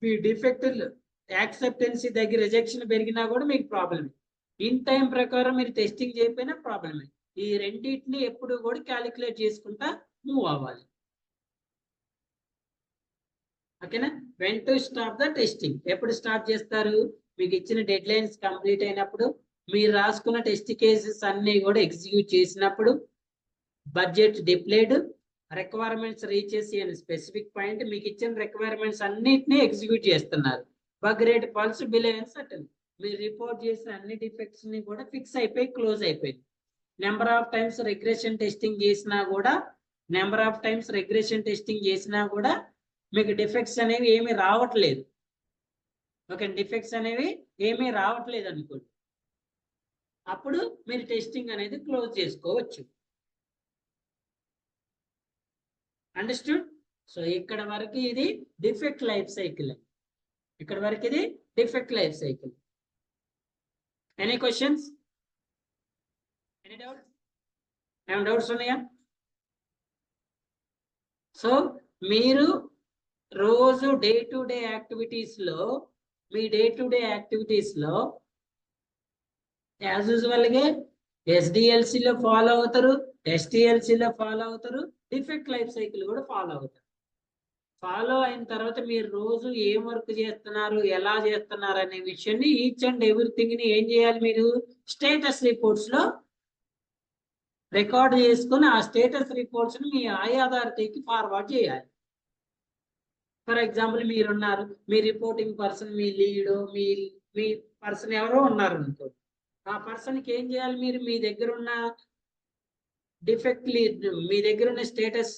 [SPEAKER 1] మీ డిఫెక్ట్ యాక్సెప్టెన్సీ దగ్గర రిజెక్షన్ పెరిగినా కూడా మీకు ప్రాబ్లమే. ఇన్ టైం ప్రకారం మీరు టెస్టింగ్ చేయకపోయినా ప్రాబ్లమే. ఈ రెండింటిని ఎప్పుడు కూడా క్యాలిక్యులేట్ చేసుకుంటా మూవ్ అవ్వాలి. ఓకేనా, when to stop the testing. ఎప్పుడు స్టార్ట్ చేస్తారు, మీకు ఇచ్చిన డెడ్ లైన్స్ కంప్లీట్ అయినప్పుడు, మీరు రాసుకున్న టెస్ట్ కేసెస్ అన్ని కూడా ఎగ్జిక్యూట్ చేసినప్పుడు, బడ్జెట్ డిప్లేడ్, రిక్వైర్మెంట్స్ రీచ్ చేసి అని స్పెసిఫిక్ పాయింట్, మీకు ఇచ్చిన రిక్వైర్మెంట్స్ అన్నిటినీ ఎగ్జిక్యూట్ చేస్తున్నారు. Bug rate pulse below certain, మీరు రిపోర్ట్ చేసిన అన్ని డిఫెక్ట్స్ ని కూడా ఫిక్స్ అయిపోయి క్లోజ్ అయిపోయింది. Number of times regression testing చేసినా కూడా మీకు డిఫెక్ట్స్ అనేవి ఏమీ రావట్లేదు. ఓకే, డిఫెక్ట్స్ అనేవి ఏమీ రావట్లేదు అనుకోండి, అప్పుడు మీరు టెస్టింగ్ అనేది క్లోజ్ చేసుకోవచ్చు. అండర్స్టూడ్? సో ఇక్కడ వరకు ఇది defect life cycle. Any questions, any doubts? ఏమైనా డౌట్స్ ఉన్నాయా? సో మీరు రోజు డే టు డే యాక్టివిటీస్ లో యాజ్ యూజువల్ గా ఎస్డిఎల్సిలో ఫాలో అవుతారు, ఎస్టిఎల్సిలో ఫాలో అవుతారు, డిఫెక్ట్ లైఫ్ సైకిల్ కూడా ఫాలో అవుతారు. ఫాలో అయిన తర్వాత మీరు రోజు ఏం వర్క్ చేస్తున్నారు, ఎలా చేస్తున్నారు అనే విషయాన్ని ఈచ్ అండ్ ఎవ్రీథింగ్ ని ఏం చేయాలి, మీరు స్టేటస్ రిపోర్ట్స్ లో రికార్డ్ చేసుకుని ఆ స్టేటస్ రిపోర్ట్స్ ని మీ అథారిటీకి ఫార్వర్డ్ చేయాలి. ఫర్ ఎగ్జాంపుల్ మీరున్నారు, మీ రిపోర్టింగ్ పర్సన్, మీ లీడ్, మీ పర్సన్ ఎవరో ఉన్నారు అనుకో, ఆ పర్సన్ కి ఏం చేయాలి, మీరు మీ దగ్గర ఉన్న స్టేటస్